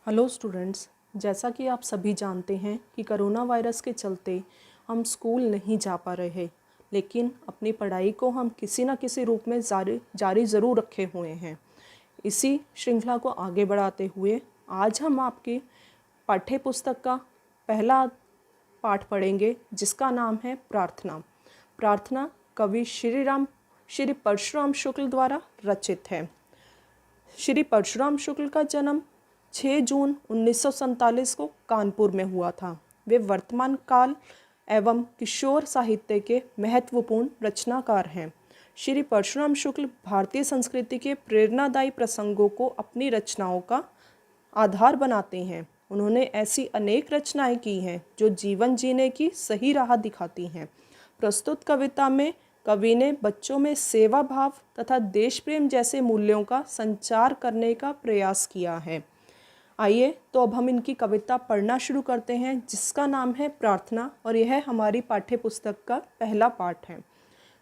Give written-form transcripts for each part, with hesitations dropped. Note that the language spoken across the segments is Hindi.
हेलो स्टूडेंट्स, जैसा कि आप सभी जानते हैं कि कोरोना वायरस के चलते हम स्कूल नहीं जा पा रहे, लेकिन अपनी पढ़ाई को हम किसी न किसी रूप में जारी ज़रूर रखे हुए हैं। इसी श्रृंखला को आगे बढ़ाते हुए आज हम आपकी पाठ्य पुस्तक का पहला पाठ पढ़ेंगे, जिसका नाम है प्रार्थना। प्रार्थना कवि श्री परशुराम शुक्ल द्वारा रचित है। श्री परशुराम शुक्ल का जन्म 6 जून 1947 को कानपुर में हुआ था। वे वर्तमान काल एवं किशोर साहित्य के महत्वपूर्ण रचनाकार हैं। श्री परशुराम शुक्ल भारतीय संस्कृति के प्रेरणादायी प्रसंगों को अपनी रचनाओं का आधार बनाते हैं। उन्होंने ऐसी अनेक रचनाएं की हैं जो जीवन जीने की सही राह दिखाती हैं। प्रस्तुत कविता में कवि ने बच्चों में सेवा भाव तथा देश प्रेम जैसे मूल्यों का संचार करने का प्रयास किया है। आइए तो अब हम इनकी कविता पढ़ना शुरू करते हैं, जिसका नाम है प्रार्थना, और यह हमारी पाठ्य पुस्तक का पहला पाठ है।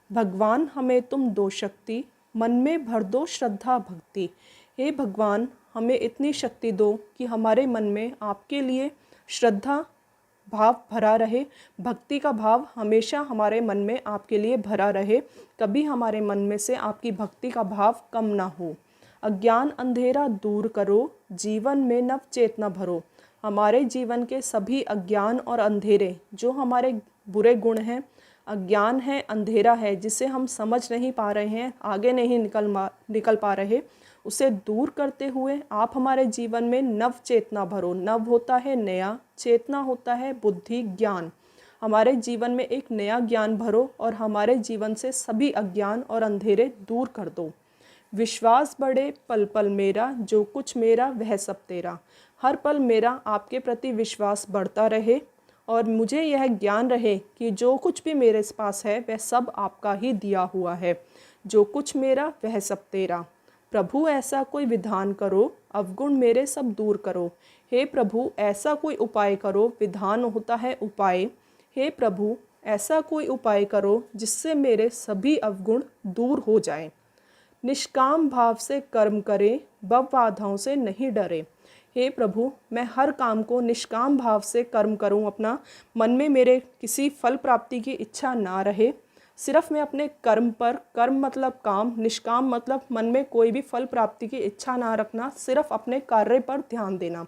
भगवान हमें तुम दो शक्ति, मन में भर दो श्रद्धा भक्ति। हे भगवान, हमें इतनी शक्ति दो कि हमारे मन में आपके लिए श्रद्धा भाव भरा रहे, भक्ति का भाव हमेशा हमारे मन में आपके लिए भरा रहे, कभी हमारे मन में से आपकी भक्ति का भाव कम ना हो। अज्ञान अंधेरा दूर करो, जीवन में नव चेतना भरो। हमारे जीवन के सभी अज्ञान और अंधेरे, जो हमारे बुरे गुण हैं, अज्ञान है, अंधेरा है, जिसे हम समझ नहीं पा रहे हैं, आगे नहीं निकल पा रहे, उसे दूर करते हुए आप हमारे जीवन में नव चेतना भरो। नव होता है नया, चेतना होता है बुद्धि, ज्ञान। हमारे जीवन में एक नया ज्ञान भरो और हमारे जीवन से सभी अज्ञान और अंधेरे दूर कर दो। विश्वास बढ़े पल पल मेरा, जो कुछ मेरा वह सब तेरा। हर पल मेरा आपके प्रति विश्वास बढ़ता रहे और मुझे यह ज्ञान रहे कि जो कुछ भी मेरे पास है वह सब आपका ही दिया हुआ है। जो कुछ मेरा वह सब तेरा। प्रभु ऐसा कोई विधान करो, अवगुण मेरे सब दूर करो। हे प्रभु ऐसा कोई उपाय करो, विधान होता है उपाय। हे प्रभु ऐसा कोई उपाय करो जिससे मेरे सभी अवगुण दूर हो जाएं। निष्काम भाव से कर्म करे, बव बाधाओं से नहीं डरे। हे प्रभु, मैं हर काम को निष्काम भाव से कर्म करूं, अपना मन में मेरे किसी फल प्राप्ति की इच्छा ना रहे। सिर्फ मैं अपने कर्म पर, कर्म मतलब काम, निष्काम मतलब मन में कोई भी फल प्राप्ति की इच्छा ना रखना, सिर्फ अपने कार्य पर ध्यान देना।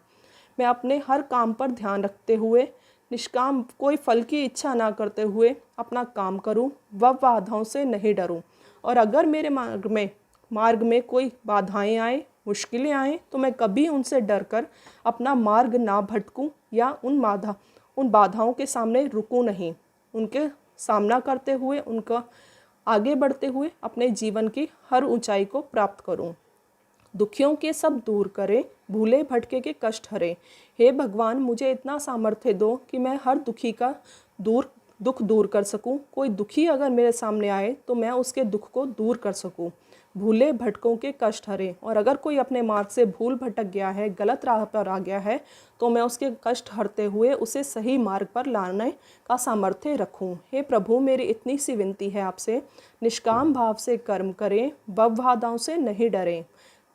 मैं अपने हर काम पर ध्यान रखते हुए निष्काम, कोई फल की इच्छा ना करते हुए अपना काम करूं, वह बाधाओं से नहीं डरूं। और अगर मेरे मार्ग में कोई बाधाएं आए, मुश्किलें आए, तो मैं कभी उनसे डरकर अपना मार्ग ना भटकूं या उन बाधाओं के सामने रुकूं नहीं। उनके सामना करते हुए, उनका आगे बढ़ते हुए अपने जीवन की हर ऊंचाई को प्राप्त करूं। दुखियों के सब दूर करे, भूले भटके के कष्ट हरे। हे भगवान, मुझे इतना सामर्थ्य दो कि मैं हर दुखी का दुख दूर कर सकूं। कोई दुखी अगर मेरे सामने आए तो मैं उसके दुख को दूर कर सकूं। भूले भटकों के कष्ट हरे, और अगर कोई अपने मार्ग से भूल भटक गया है, गलत राह पर आ गया है, तो मैं उसके कष्ट हरते हुए उसे सही मार्ग पर लाने का सामर्थ्य रखूं। हे प्रभु, मेरी इतनी सी विनती है आपसे, निष्काम भाव से कर्म करें, बव बाधाओं से नहीं डरें।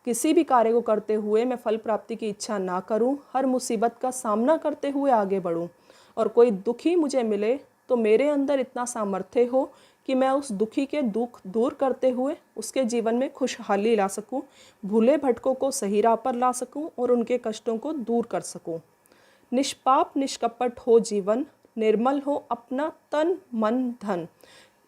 किसी भी कार्य को करते हुए मैं फल प्राप्ति की इच्छा ना करूं, हर मुसीबत का सामना करते हुए आगे बढ़ूं। और कोई दुखी मुझे मिले तो मेरे अंदर इतना सामर्थ्य हो कि मैं उस दुखी के दुख दूर करते हुए उसके जीवन में खुशहाली ला सकूं, भूले भटकों को सही राह पर ला सकूं और उनके कष्टों को दूर कर सकूं। निष्पाप निष्कपट हो जीवन, निर्मल हो अपना तन मन धन।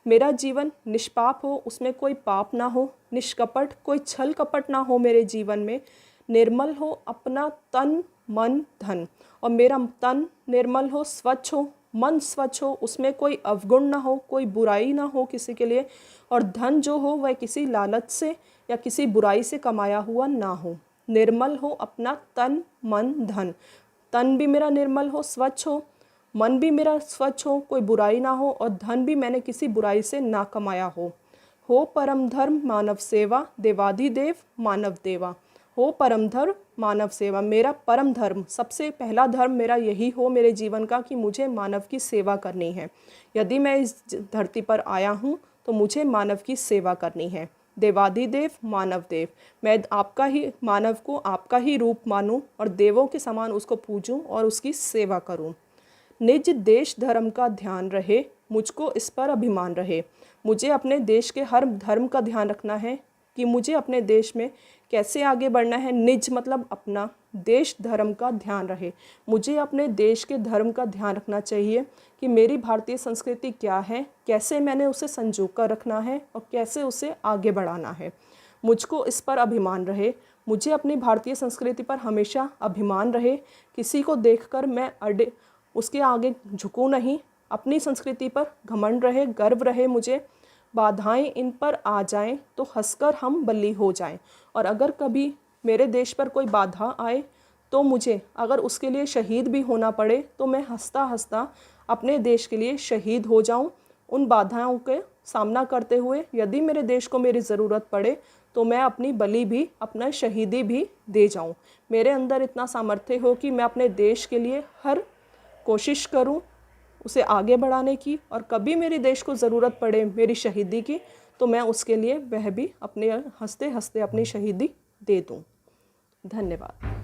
मेरा जीवन निष्पाप हो, उसमें कोई पाप ना हो, निष्कपट, कोई छल कपट ना हो मेरे जीवन में, निर्मल हो अपना तन मन धन। और मेरा तन निर्मल हो, स्वच्छ हो, मन स्वच्छ हो, उसमें कोई अवगुण ना हो, कोई बुराई ना हो किसी के लिए, और धन जो हो वह किसी लालच से या किसी बुराई से कमाया हुआ ना हो। निर्मल हो अपना तन मन धन। तन भी मेरा निर्मल हो, स्वच्छ हो, मन भी मेरा स्वच्छ हो, कोई बुराई ना हो, और धन भी मैंने किसी बुराई से ना कमाया हो परम धर्म मानव सेवा, देवाधिदेव मानव देवा। हो परम धर्म मानव सेवा, मेरा परम धर्म, सबसे पहला धर्म मेरा यही हो मेरे जीवन का कि मुझे मानव की सेवा करनी है। यदि मैं इस धरती पर आया हूँ तो मुझे मानव की सेवा करनी है। देवादिदेव मानव देव। मैं आपका ही मानव को आपका ही रूप मानूं और देवों के समान उसको पूजूं और उसकी सेवा करूं। निज देश धर्म का ध्यान रहे, मुझको इस पर अभिमान रहे। मुझे अपने देश के हर धर्म का ध्यान रखना है कि मुझे अपने देश में कैसे आगे बढ़ना है। निज मतलब अपना, देश धर्म का ध्यान रहे। मुझे अपने देश के धर्म का ध्यान रखना चाहिए कि मेरी भारतीय संस्कृति क्या है, कैसे मैंने उसे संजो कर रखना है और कैसे उसे आगे बढ़ाना है। मुझको इस पर अभिमान रहे। मुझे अपनी भारतीय संस्कृति पर हमेशा अभिमान रहे। किसी को देखकर मैं उसके आगे झुकूं नहीं। अपनी संस्कृति पर घमंड रहे, गर्व रहे मुझे। बाधाएं इन पर आ जाएं तो हंसकर हम बली हो जाएं। और अगर कभी मेरे देश पर कोई बाधा आए तो मुझे अगर उसके लिए शहीद भी होना पड़े तो मैं हंसता हंसता अपने देश के लिए शहीद हो जाऊं। उन बाधाओं के सामना करते हुए यदि मेरे देश को मेरी ज़रूरत पड़े तो मैं अपनी बलि भी, अपना शहीदी भी दे जाऊं। मेरे अंदर इतना सामर्थ्य हो कि मैं अपने देश के लिए हर कोशिश करूं उसे आगे बढ़ाने की, और कभी मेरे देश को ज़रूरत पड़े मेरी शहीदी की तो मैं उसके लिए वह भी अपने हंसते हंसते अपनी शहीदी दे दूं। धन्यवाद।